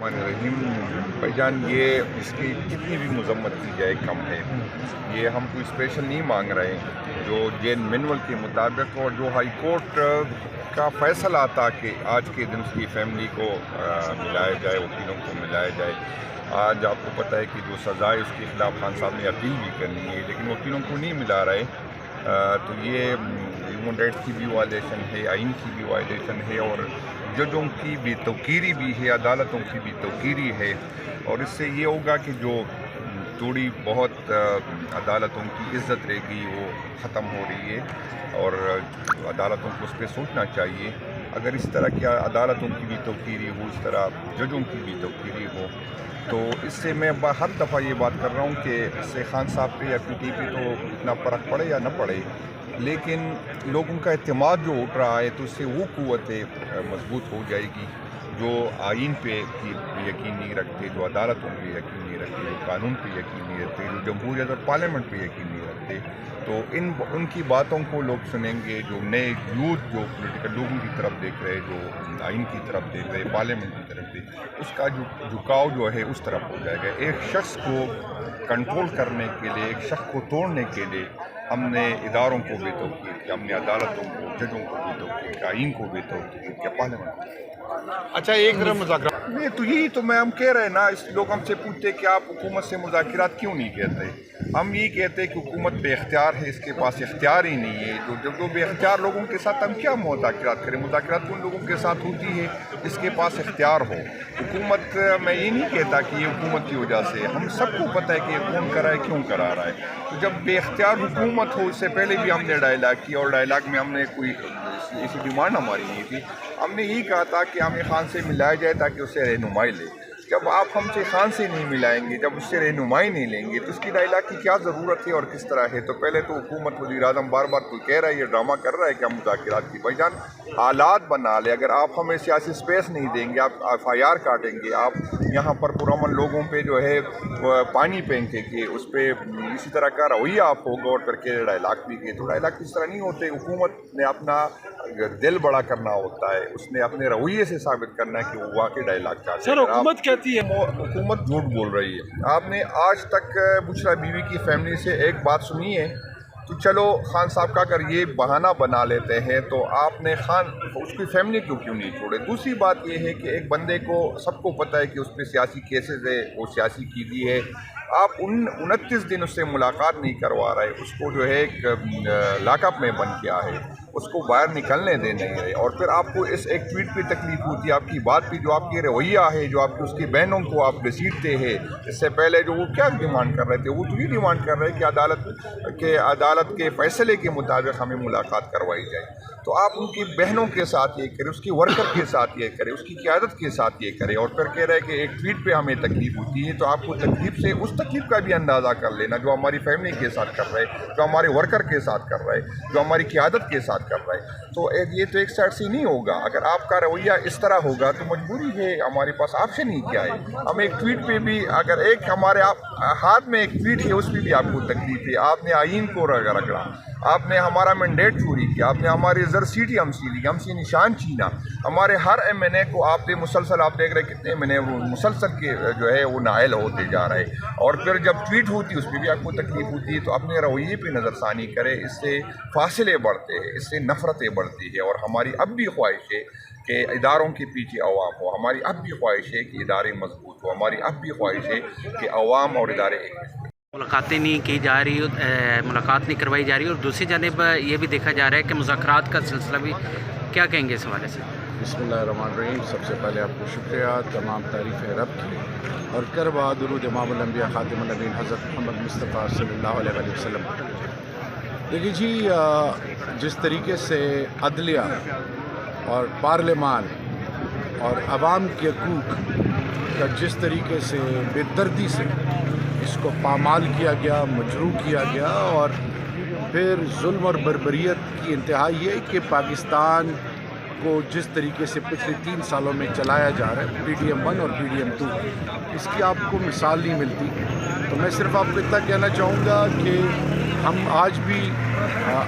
بھائی جان، یہ اس کی کتنی بھی مذمت کی جائے کم ہے۔ یہ ہم کوئی اسپیشل نہیں مانگ رہے ہیں، جو جین مینول کے مطابق اور جو ہائی کورٹ کا فیصلہ آتا کہ آج کے دن اس کی فیملی کو ملایا جائے، وکیلوں کو ملایا جائے۔ آج آپ کو پتہ ہے کہ جو سزائے اس کے خلاف خان صاحب نے اپیل بھی کرنی ہے، لیکن وکیلوں کو نہیں ملا رہے، تو یہ ہیومن رائٹس کی بھی وائلیشن ہے، آئین کی بھی وائلیشن ہے، اور ججوں کی بھی توقیری بھی ہے، عدالتوں کی بھی توقیری ہے۔ اور اس سے یہ ہوگا کہ جو تھوڑی بہت عدالتوں کی عزت رہے گی وہ ختم ہو رہی ہے، اور عدالتوں کو اس پہ سوچنا چاہیے۔ اگر اس طرح کی عدالتوں کی بھی توقیری ہو، اس طرح ججوں کی بھی توقیری ہو، تو اس سے میں ہر دفعہ یہ بات کر رہا ہوں کہ اس سے خان صاحب پہ یا پی ٹی پہ تو اتنا فرق پڑے یا نہ پڑے، لیکن لوگوں کا اعتماد جو اٹھ رہا ہے تو اس سے وہ قوتیں مضبوط ہو جائے گی جو آئین پہ یقین نہیں رکھتے، جو عدالتوں پہ یقین نہیں رکھتے، جو قانون پہ یقین نہیں رکھتے، جو جمہوریت اور پارلیمنٹ پہ یقین نہیں رکھتے۔ تو ان کی باتوں کو لوگ سنیں گے، جو نئے یوتھ جو پولیٹیکل لوگوں کی طرف دیکھ رہے، جو آئین کی طرف دیکھ رہے، پارلیمنٹ کی طرف دیکھ رہے، اس کا جو جھکاؤ جو ہے اس طرف ہو جائے گا۔ ایک شخص کو کنٹرول کرنے کے لیے، ایک شخص کو توڑنے کے لیے ہم نے اداروں کو بھی توقیر کیا، ہم نے عدالتوں کو، ججوں کو بھی توقیر کیا، آئین کو بھی توقیر کیا، پارلیمنٹ کو۔ اچھا، ایک طرف مذاکرات نہیں تو یہی تو میں ہم کہہ رہے ہیں نا، اس لوگ ہم سے پوچھتے کہ آپ حکومت سے مذاکرات کیوں نہیں کہتے؟ ہم یہی کہتے کہ حکومت بے اختیار ہے، اس کے پاس اختیار ہی نہیں ہے۔ جو بے اختیار لوگوں کے ساتھ ہم کیا مذاکرات کریں؟ مذاکرات ان لوگوں کے ساتھ ہوتی ہے جس کے پاس اختیار ہو۔ حکومت، میں یہ نہیں کہتا کہ یہ حکومت کی وجہ سے، ہم سب کو پتہ ہے کہ یہ کون کرا ہے، کیوں کرا رہا ہے۔ تو جب بے اختیار حکومت ہو، اس سے پہلے بھی ہم نے ڈائلاگ کیا، اور ڈائلاگ میں ہم نے کوئی ایسی ڈیمانڈ ہماری نہیں تھی، ہم نے یہی کہا تھا کہ ہمیں خان سے ملایا جائے تاکہ اس سے رہنمائی لے۔ جب آپ ہم سے خان سے نہیں ملائیں گے، جب اس سے رہنمائی نہیں لیں گے، تو اس کی ڈائلاگ کی کیا ضرورت ہے اور کس طرح ہے؟ تو پہلے تو حکومت، وزیر اعظم بار بار تو کہہ رہا ہے، یہ ڈرامہ کر رہا ہے کہ ہم مذاکرات کی۔ بھائی جان، حالات بنا لے۔ اگر آپ ہمیں سیاسی سپیس نہیں دیں گے، آپ ایف آئی آر کاٹیں گے، آپ یہاں پر پرامن لوگوں پہ جو ہے پانی پھینکیں گے، اس پہ اسی طرح کا رویہ آپ ہوگا، اور پھر کہ ڈائلاگ بھی گئے، تو ڈائلاگ اس طرح نہیں ہوتے۔ حکومت نے اپنا دل بڑا کرنا ہوتا ہے، اس نے اپنے رویے سے ثابت کرنا ہے کہ وہ واقعی ڈائلاگ چاہتے ہیں۔ سر، حکومت کہتی ہے حکومت جھوٹ بول رہی ہے۔ آپ نے آج تک بشرا بیوی کی فیملی سے ایک بات سنی ہے؟ تو چلو خان صاحب کا اگر یہ بہانہ بنا لیتے ہیں تو آپ نے اس کی فیملی کو کیوں نہیں چھوڑے؟ دوسری بات یہ ہے کہ ایک بندے کو سب کو پتہ ہے کہ اس پہ سیاسی کیسز ہے، وہ سیاسی قیدی ہے، آپ 29 دن اس سے ملاقات نہیں کروا رہے، اس کو جو ہے ایک لاک اپ میں بند کیا ہے، اس کو باہر نکلنے دے نہیں رہے، اور پھر آپ کو اس ایک ٹویٹ پہ تکلیف ہوتی ہے، آپ کی بات پہ جو آپ کی رویہ ہے، جو آپ کی اس کی بہنوں کو آپ گھسیٹتے ہیں۔ اس سے پہلے جو وہ کیا ڈیمانڈ کر رہے تھے، وہ تو یہ ڈیمانڈ کر رہے کہ عدالت کے فیصلے کے مطابق ہمیں ملاقات کروائی جائے۔ تو آپ ان کی بہنوں کے ساتھ یہ کریں، اس کی ورکر کے ساتھ یہ کریں، اس کی قیادت کے ساتھ یہ کریں، اور پھر کہہ رہے کہ ایک ٹویٹ پہ ہمیں تکلیف ہوتی ہے، تو آپ کو تکلیف سے اس تکلیف کا بھی اندازہ کر لینا جو ہماری فیملی کے ساتھ کر رہے، جو ہمارے ورکر کے ساتھ کر رہے، جو ہماری قیادت کے ساتھ کر رہے۔ تو یہ تو ایک سائڈ سے نہیں ہوگا۔ اگر آپ کا رویہ اس طرح ہوگا تو مجبوری ہے، ہمارے پاس آپشن ہی کیا ہے؟ ہم ایک ٹویٹ پہ بھی، اگر ایک ہمارے ہاتھ میں ایک ٹویٹ ہے، اس پہ بھی آپ کو تکلیف ہے۔ آپ نے آئین کو رگڑا، آپ نے ہمارا مینڈیٹ چوری کیا، آپ نے ہماری زر سیٹی ہم سی لی، ہم سے نشان چھینا، ہمارے ہر ایم این اے کو آپ نے مسلسل، آپ دیکھ رہے کتنے ایم این اے وہ مسلسل کے جو ہے وہ نائل ہوتے جا رہے، اور پھر جب ٹویٹ ہوتی ہے اس پہ بھی آپ کو تکلیف ہوتی ہے۔ تو اپنے رویے پہ نظر ثانی کرے، اس سے فاصلے بڑھتے ہیں، اس سے نفرتیں بڑھتی ہے، اور ہماری اب بھی خواہش ہے کہ اداروں کے پیچھے عوام ہو، ہماری اب بھی خواہش ہے کہ ادارے مضبوط ہو، ہماری اب بھی خواہش ہے کہ عوام اور ادارے ایک۔ ملاقاتیں نہیں کی جا رہی، ملاقات نہیں کروائی جا رہی، اور دوسری جانب یہ بھی دیکھا جا رہا ہے کہ مذاکرات کا سلسلہ بھی، کیا کہیں گے اس حوالے سے؟ بسم اللہ الرحمن الرحیم۔ سب سے پہلے آپ کو شکریہ، تمام تعریف رب کی، اور کربا درود امام الانبیاء خاتم النبیین حضرت محمد مصطفیٰ صلی اللہ علیہ وسلم۔ دیکھیے جی، جس طریقے سے عدلیہ اور پارلیمان اور عوام کے حقوق کا جس طریقے سے بے دردی سے اس کو پامال کیا گیا، مجروح کیا گیا، اور پھر ظلم اور بربریت کی انتہا یہ کہ پاکستان کو جس طریقے سے پچھلے 3 سالوں میں چلایا جا رہا ہے، پی ڈی ایم 1 اور پی ڈی ایم 2، اس کی آپ کو مثال نہیں ملتی۔ تو میں صرف آپ کو اتنا کہنا چاہوں گا کہ ہم آج بھی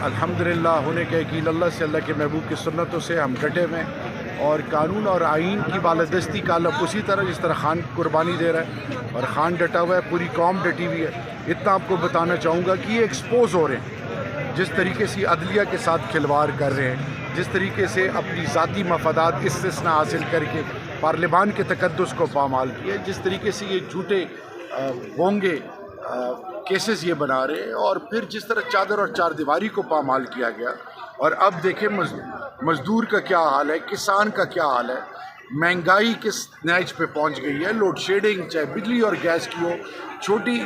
الحمدللہ ہونے کے یقین اللہ سے، اللہ کے محبوب کی سنتوں سے ہم ڈٹے ہوئے ہیں۔ اور قانون اور آئین کی بالادستی کا علم اسی طرح جس طرح خان قربانی دے رہا ہے اور خان ڈٹا ہوا ہے، پوری قوم ڈٹی ہوئی ہے. اتنا آپ کو بتانا چاہوں گا کہ یہ ایکسپوز ہو رہے ہیں جس طریقے سے عدلیہ کے ساتھ کھلواڑ کر رہے ہیں، جس طریقے سے اپنی ذاتی مفادات استثناء حاصل کر کے پارلیمان کے تقدس کو پامال کیا، جس طریقے سے یہ جھوٹے بونگے کیسز یہ بنا رہے ہیں، اور پھر جس طرح چادر اور چار دیواری کو پامال کیا گیا. اور اب دیکھیں مزدور کا کیا حال ہے، کسان کا کیا حال ہے، مہنگائی کس نیچ پہ پہنچ گئی ہے، لوڈ شیڈنگ چاہے بجلی اور گیس کی ہو، چھوٹی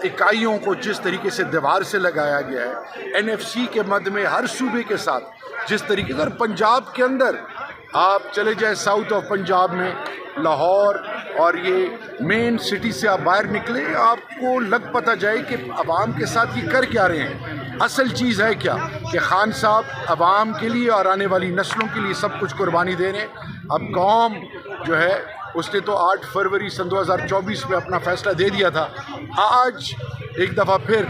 اکائیوں کو جس طریقے سے دیوار سے لگایا گیا ہے، NFC کے مد میں ہر صوبے کے ساتھ جس طریقے سے، اور پنجاب کے اندر آپ چلے جائیں ساؤتھ آف پنجاب میں لاہور اور یہ مین سٹی سے آپ باہر نکلیں، آپ کو لگ پتہ جائے کہ عوام کے ساتھ یہ کر کیا رہے ہیں. اصل چیز ہے کیا کہ خان صاحب عوام کے لیے اور آنے والی نسلوں کے لیے سب کچھ قربانی دے رہے ہیں. اب قوم جو ہے اس نے تو 8 فروری سن 2024 میں اپنا فیصلہ دے دیا تھا. آج ایک دفعہ پھر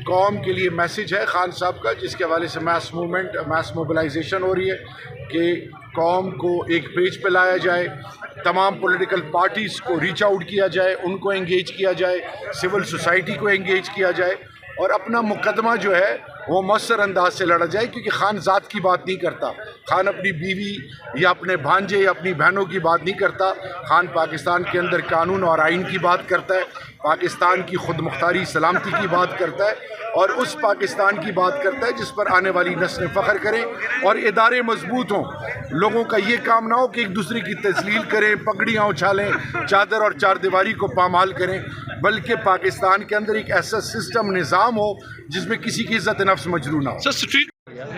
قوم کے لیے میسیج ہے خان صاحب کا، جس کے حوالے سے میس موومنٹ، میس موبلائزیشن ہو رہی ہے کہ قوم کو ایک پیج پہ لایا جائے، تمام پولیٹیکل پارٹیز کو ریچ آؤٹ کیا جائے، ان کو انگیج کیا جائے، سول سوسائٹی کو انگیج کیا جائے، اور اپنا مقدمہ جو ہے وہ مؤثر انداز سے لڑا جائے. کیونکہ خان ذات کی بات نہیں کرتا، خان اپنی بیوی یا اپنے بھانجے یا اپنی بہنوں کی بات نہیں کرتا، خان پاکستان کے اندر قانون اور آئین کی بات کرتا ہے، پاکستان کی خود مختاری سلامتی کی بات کرتا ہے، اور اس پاکستان کی بات کرتا ہے جس پر آنے والی نسلیں فخر کریں اور ادارے مضبوط ہوں. لوگوں کا یہ کام نہ ہو کہ ایک دوسرے کی تذلیل کریں، پگڑیاں اچھالیں، چادر اور چار دیواری کو پامال کریں، بلکہ پاکستان کے اندر ایک ایسا سسٹم نظام ہو جس میں کسی کی عزت نفس مجروح نہ ہو.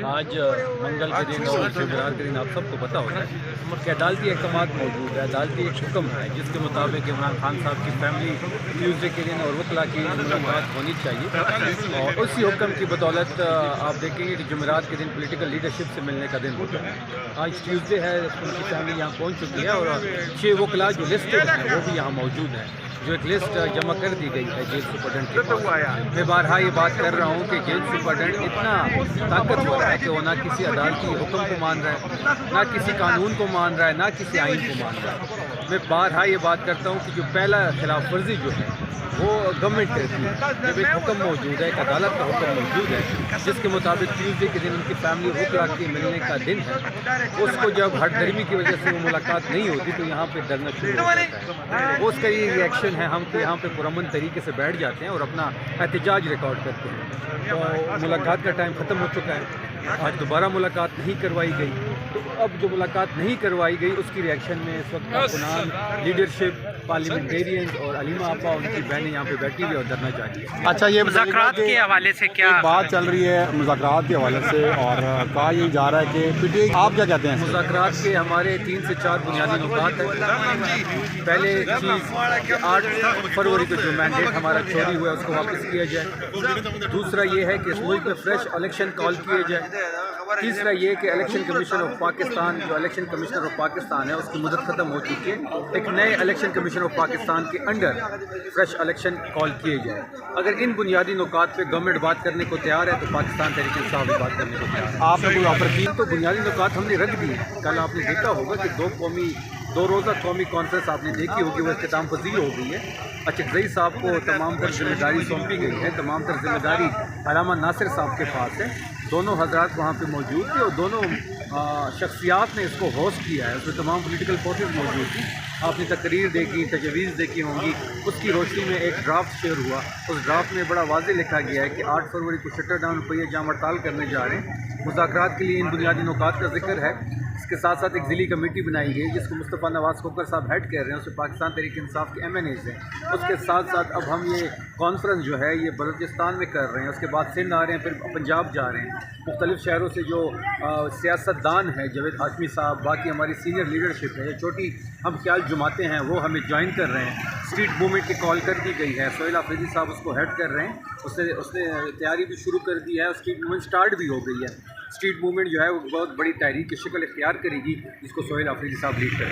آج منگل کے دن اور شبرات کے دن آپ سب کو پتہ ہوتا ہے کہ عدالتی احکامات موجود ہے. عدالتی ایک حکم ہے جس کے مطابق عمران خان صاحب کی فیملی ٹیوزڈے کے دن اور وکلا کی ملاقات ہونی چاہیے، اور اسی حکم کی بدولت آپ دیکھیں گے کہ جمعرات کے دن پولیٹیکل لیڈرشپ سے ملنے کا دن ہوتا ہے. آج ٹیوزڈے ہے، ان کی فیملی یہاں پہنچ چکی ہے، اور 6 وکلا جو لسٹڈ ہیں وہ بھی یہاں موجود ہیں، جو ایک لسٹ جمع کر دی گئی ہے جیل سپرڈنٹ کے پاس. میں بارہا یہ بات کر رہا ہوں کہ جیل سپرڈنٹ اتنا طاقت ہو رہا ہے کہ وہ نہ کسی عدالتی حکم کو مان رہا ہے، نہ کسی قانون کو مان رہا ہے، نہ کسی آئین کو مان رہا ہے. میں بارہا یہ بات کرتا ہوں کہ جو پہلا خلاف ورزی جو ہے وہ گورنمنٹ کرتی ہے. جب ایک حکم موجود ہے، ایک عدالت کا حکم موجود ہے جس کے مطابق ٹیوزڈے کے دن ان کی فیملی وکلا کے ملنے کا دن ہے، اس کو جب ہر دھرمی کی وجہ سے وہ ملاقات نہیں ہوتی تو یہاں پہ ڈرنا شروع ہو جاتا ہے. اس کا یہ ریئیکشن ہے، ہم تو یہاں پہ پرامن طریقے سے بیٹھ جاتے ہیں اور اپنا احتجاج ریکارڈ کرتے ہیں. تو ملاقات کا ٹائم ختم ہو چکا ہے، آج دوبارہ ملاقات نہیں کروائی گئی. تو اب جو ملاقات نہیں کروائی گئی اس کی ریئیکشن میں اس وقت کارکنان، لیڈرشپ، پارلیمنٹیرینز اور علیمہ آپا ان کی بہنیں یہاں پہ بیٹھی ہوئی اور دھرنا جاری ہے. اچھا، یہ مذاکرات کے حوالے سے کیا بات چل رہی ہے مذاکرات کے حوالے سے، اور کہا یہ جا رہا ہے کہ PTI، آپ کیا کہتے ہیں؟ مذاکرات کے ہمارے 3 سے 4 بنیادی نکات ہیں. پہلے چیز کہ 8 فروری کو جو مینڈیٹ ہمارا چوری ہوا ہے اس کو واپس کیا جائے. دوسرا یہ ہے کہ اس ملک میں فریش الیکشن کال کیے جائے. تیسرا یہ کہ الیکشن کمیشن آف پاکستان، جو الیکشن کمشنر آف پاکستان ہے اس کی مدت ختم ہو چکی ہے، ایک نئے الیکشن کمیشن آف پاکستان کے انڈر فریش الیکشن کال کیے جائے. اگر ان بنیادی نکات پہ گورنمنٹ بات کرنے کو تیار ہے تو پاکستان تحریک انصاف بھی بات کرنے کو تیار ہے. آپ نے کوئی آفر کی؟ تو بنیادی نکات ہم نے رکھ دی ہیں. کل آپ نے دیکھا ہوگا کہ 2 روزہ قومی کانفرنس آپ نے دیکھی ہوگی، وہ اختتام پذیر ہو گئی ہے. اچکزئی صاحب کو تمام تر ذمہ داری سونپی گئی ہے. تمام تر ذمہ داری علامہ ناصر صاحب کے پاس ہے. دونوں حضرات وہاں پہ موجود تھے اور دونوں شخصیات نے اس کو ہوسٹ کیا ہے. اس میں تمام پولیٹیکل فورسز موجود تھیں. آپ نے تقریر دیکھی، تجویز دیکھی ہوں گی. اس کی روشنی میں ایک ڈرافٹ شیئر ہوا. اس ڈرافٹ میں بڑا واضح لکھا گیا ہے کہ 8 فروری کو شٹر ڈاؤن پہ یہ جام ہڑتال کرنے جا رہے ہیں. مذاکرات کے لیے ان بنیادی نکات کا ذکر ہے. اس کے ساتھ ساتھ ایک ذیلی کمیٹی بنائی گئی جس کو مصطفیٰ نواز کھوکھر صاحب ہیڈ کر رہے ہیں. اس میں پاکستان تحریک انصاف کے MNAs ہیں. اس کے ساتھ ساتھ اب ہم یہ کانفرنس جو ہے یہ بلوچستان میں کر رہے ہیں. اس کے بعد سندھ آ رہے ہیں، پھر پنجاب جا رہے ہیں. مختلف شہروں سے جو سیاست دان ہیں، جاوید ہاشمی صاحب، باقی ہماری سینئر لیڈرشپ ہے، یہ چھوٹی ہم خیال جماعتیں ہیں، وہ ہمیں جوائن کر رہے ہیں. اسٹریٹ موومنٹ کی کال کر دی گئی ہے. سہیل آفریدی صاحب اس کو ہیڈ کر رہے ہیں. اس نے تیاری بھی شروع کر دی ہے. اسٹریٹ موومنٹ سٹارٹ بھی ہو گئی ہے. اسٹریٹ موومنٹ جو ہے وہ بہت بڑی تحریک کی شکل اختیار کرے گی جس کو سہیل آفریدی صاحب لیڈ کریں.